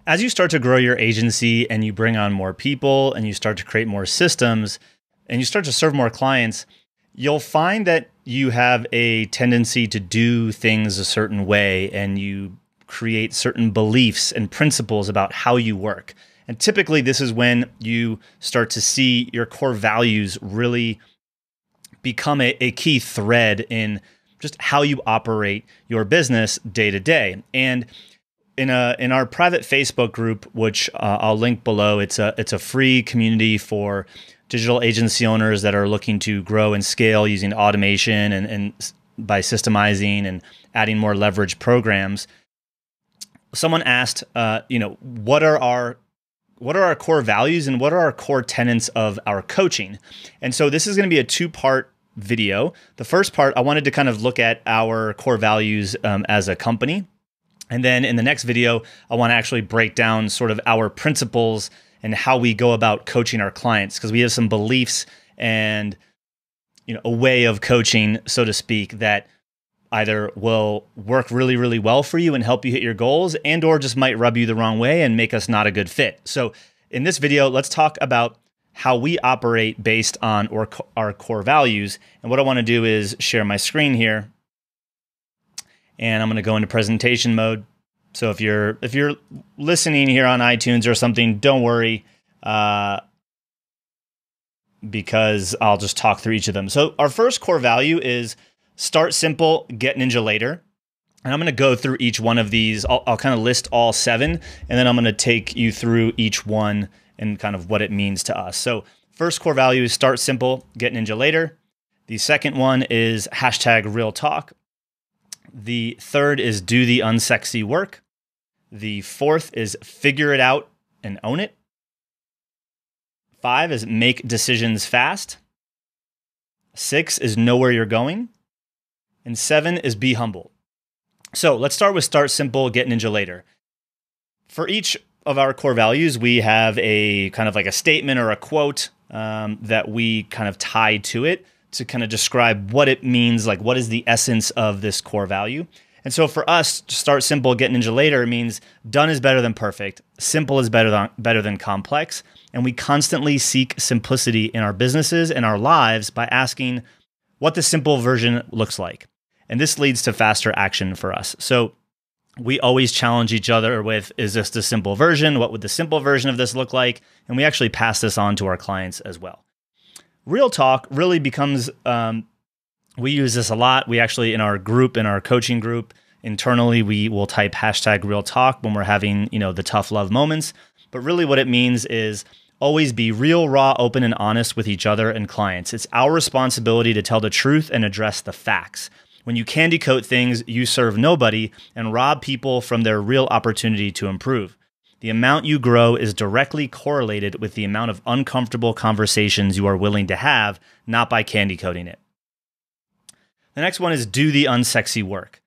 As you start to grow your agency and you bring on more people and you start to create more systems and you start to serve more clients, you'll find that you have a tendency to do things a certain way and you create certain beliefs and principles about how you work. And typically, this is when you start to see your core values really become a key thread in just how you operate your business day to day. And in our private Facebook group, which I'll link below, it's a free community for digital agency owners that are looking to grow and scale using automation and by systemizing and adding more leverage programs. Someone asked, what are our core values and what are our core tenets of our coaching? And so this is going to be a two-part video. The first part, I wanted to kind of look at our core values as a company. And then in the next video, I want to actually break down sort of our principles and how we go about coaching our clients, because we have some beliefs and a way of coaching, so to speak, that either will work really, really well for you and help you hit your goals, and or just might rub you the wrong way and make us not a good fit. So in this video, let's talk about how we operate based on our core values. And what I want to do is share my screen here. And I'm going to go into presentation mode. So if you're listening here on iTunes or something, don't worry, because I'll just talk through each of them. So our first core value is start simple, get ninja later. And I'm going to go through each one of these. I'll kind of list all 7, and then I'm going to take you through each one and kind of what it means to us. So first core value is start simple, get ninja later. The second one is #real talk. The third is do the unsexy work. The fourth is figure it out and own it. 5 is make decisions fast. 6 is know where you're going. And 7 is be humble. So let's start with start simple, get ninja later. For each of our core values, we have a kind of like a statement or a quote that we kind of tie to it to kind of describe what it means, like what is the essence of this core value. And so for us, start simple, get ninja later means done is better than perfect, simple is better than complex, and we constantly seek simplicity in our businesses and our lives by asking what the simple version looks like. And this leads to faster action for us. So we always challenge each other with, is this the simple version? What would the simple version of this look like? And we actually pass this on to our clients as well. Real talk really becomes, we use this a lot. We actually, in our group, in our coaching group, internally, we will type #real talk when we're having, the tough love moments. But really what it means is always be real, raw, open, and honest with each other and clients. It's our responsibility to tell the truth and address the facts. When you candy coat things, you serve nobody and rob people from their real opportunity to improve. The amount you grow is directly correlated with the amount of uncomfortable conversations you are willing to have, not by candy coating it. The next one is do the unsexy work.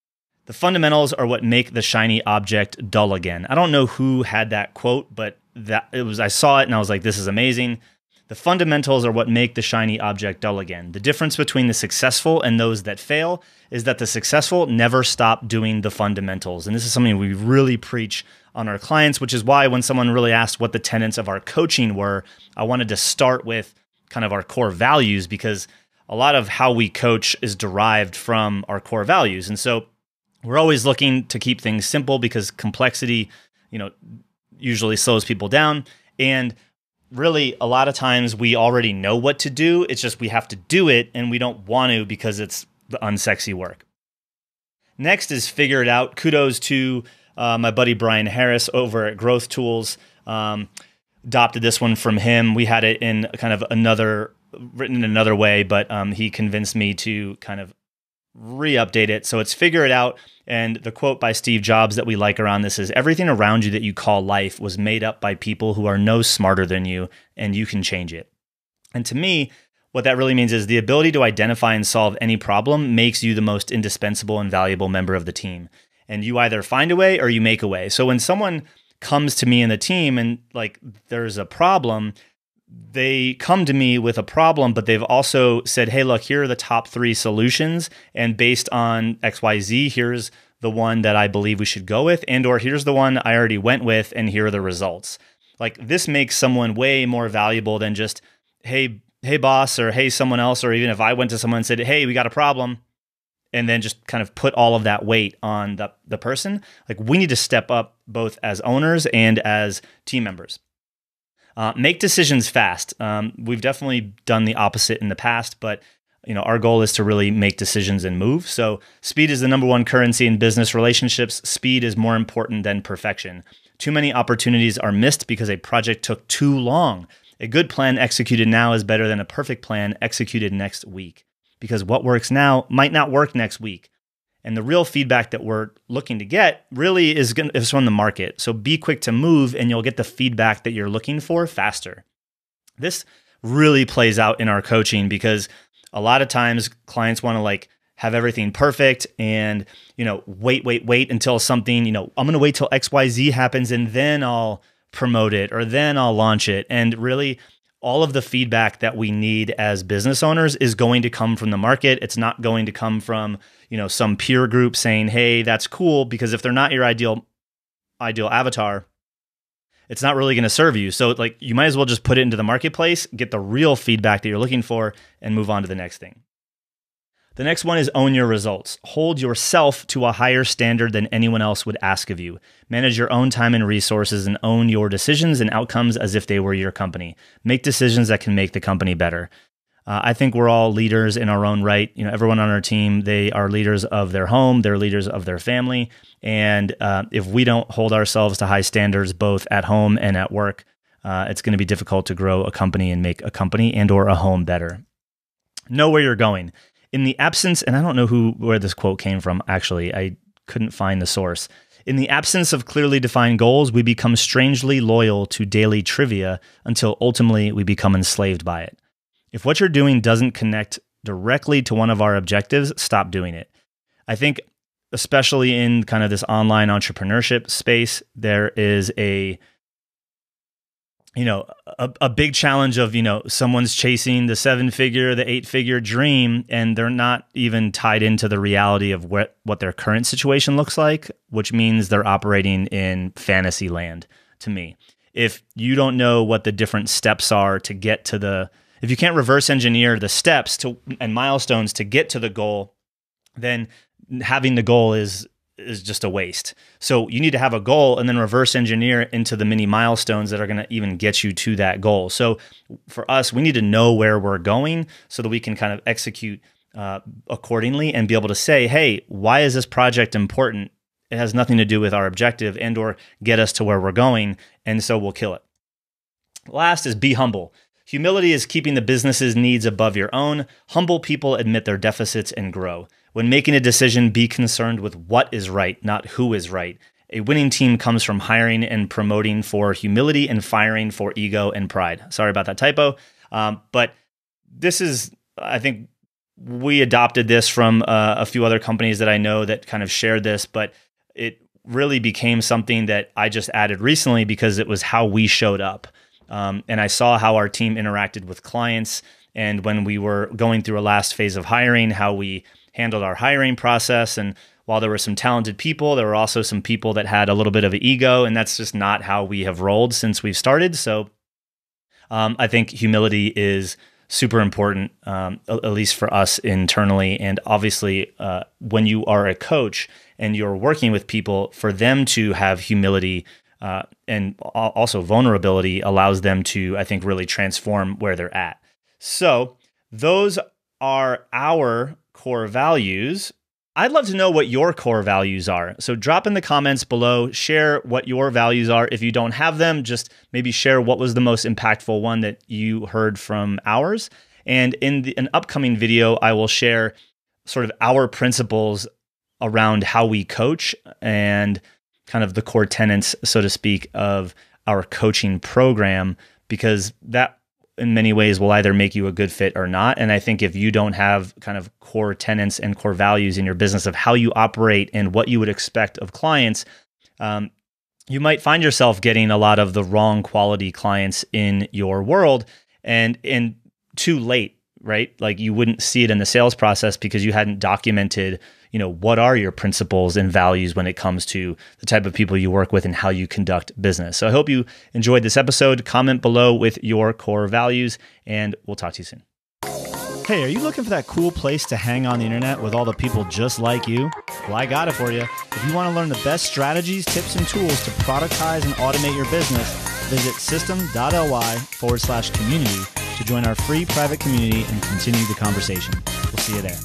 The fundamentals are what make the shiny object dull again. I don't know who had that quote, but I saw it and I was like, this is amazing. The fundamentals are what make the shiny object dull again. The difference between the successful and those that fail is that the successful never stop doing the fundamentals. And this is something we really preach on our clients, which is why when someone really asked what the tenets of our coaching were, I wanted to start with kind of our core values, because a lot of how we coach is derived from our core values. And so we're always looking to keep things simple because complexity, usually slows people down. And really, a lot of times we already know what to do. It's just we have to do it, and we don't want to because it's the unsexy work. Next is figure it out. Kudos to my buddy Brian Harris over at Growth Tools. Adopted this one from him. We had it in kind of written in another way, but he convinced me to kind of re-update it. So it's figure it out. And the quote by Steve Jobs that we like around this is, everything around you that you call life was made up by people who are no smarter than you, and you can change it. And to me, what that really means is the ability to identify and solve any problem makes you the most indispensable and valuable member of the team. And you either find a way or you make a way. So when someone comes to me in the team and like there's a problem, they come to me with a problem, but they've also said, hey, look, here are the top 3 solutions. And based on XYZ, here's the one that I believe we should go with, and or here's the one I already went with and here are the results. Like this makes someone way more valuable than just, hey boss, or hey someone else, or even if I went to someone and said, hey, we got a problem, and then just kind of put all of that weight on the person. Like we need to step up both as owners and as team members. Make decisions fast. We've definitely done the opposite in the past, but our goal is to really make decisions and move. So speed is the number one currency in business relationships. Speed is more important than perfection. Too many opportunities are missed because a project took too long. A good plan executed now is better than a perfect plan executed next week, because what works now might not work next week. And the real feedback that we're looking to get really is from the market. So be quick to move and you'll get the feedback that you're looking for faster. This really plays out in our coaching because a lot of times clients want to have everything perfect and, wait until something, I'm going to wait till XYZ happens and then I'll promote it or then I'll launch it. And really all of the feedback that we need as business owners is going to come from the market. It's not going to come from, some peer group saying, hey, that's cool, because if they're not your ideal avatar, it's not really going to serve you. So you might as well just put it into the marketplace, get the real feedback that you're looking for, and move on to the next thing. The next one is own your results. Hold yourself to a higher standard than anyone else would ask of you. Manage your own time and resources and own your decisions and outcomes as if they were your company. Make decisions that can make the company better. I think we're all leaders in our own right. Everyone on our team, they are leaders of their home, they're leaders of their family. And if we don't hold ourselves to high standards, both at home and at work, it's going to be difficult to grow a company and make a company and or a home better. Know where you're going. In the absence, and I don't know where this quote came from, actually, I couldn't find the source. In the absence of clearly defined goals, we become strangely loyal to daily trivia until ultimately we become enslaved by it. If what you're doing doesn't connect directly to one of our objectives, stop doing it. I think, especially in kind of this online entrepreneurship space, there is a big challenge of, someone's chasing the 7-figure, the 8-figure dream, and they're not even tied into the reality of what their current situation looks like, which means they're operating in fantasy land to me. If you don't know what the different steps are to get to if you can't reverse engineer the steps and milestones to get to the goal, then having the goal is just a waste. So you need to have a goal and then reverse engineer into the mini milestones that are going to even get you to that goal. So for us, we need to know where we're going so that we can kind of execute accordingly and be able to say, hey, why is this project important? It has nothing to do with our objective and or get us to where we're going, and so we'll kill it. Last is be humble. Humility is keeping the business's needs above your own. Humble people admit their deficits and grow. When making a decision, be concerned with what is right, not who is right. A winning team comes from hiring and promoting for humility and firing for ego and pride. Sorry about that typo. But this is, I think we adopted this from a few other companies that I know that kind of shared this, but it really became something that I just added recently because it was how we showed up. And I saw how our team interacted with clients. And when we were going through a last phase of hiring, how we handled our hiring process. And while there were some talented people, there were also some people that had a little bit of an ego, and that's just not how we have rolled since we've started. So I think humility is super important, at least for us internally. And obviously, when you are a coach and you're working with people, for them to have humility and also vulnerability allows them to, I think, really transform where they're at. So those are our core values. I'd love to know what your core values are. So drop in the comments below, share what your values are. If you don't have them, just maybe share what was the most impactful one that you heard from ours. And in an upcoming video, I will share sort of our principles around how we coach and kind of the core tenets, so to speak, of our coaching program, because that in many ways will either make you a good fit or not. And I think if you don't have kind of core tenets and core values in your business of how you operate and what you would expect of clients, you might find yourself getting a lot of the wrong quality clients in your world and too late right? Like you wouldn't see it in the sales process because you hadn't documented, what are your principles and values when it comes to the type of people you work with and how you conduct business. So I hope you enjoyed this episode. Comment below with your core values, and we'll talk to you soon. Hey, are you looking for that cool place to hang on the internet with all the people just like you? Well, I got it for you. If you want to learn the best strategies, tips, and tools to productize and automate your business, visit system.ly/community to join our free private community and continue the conversation. We'll see you there.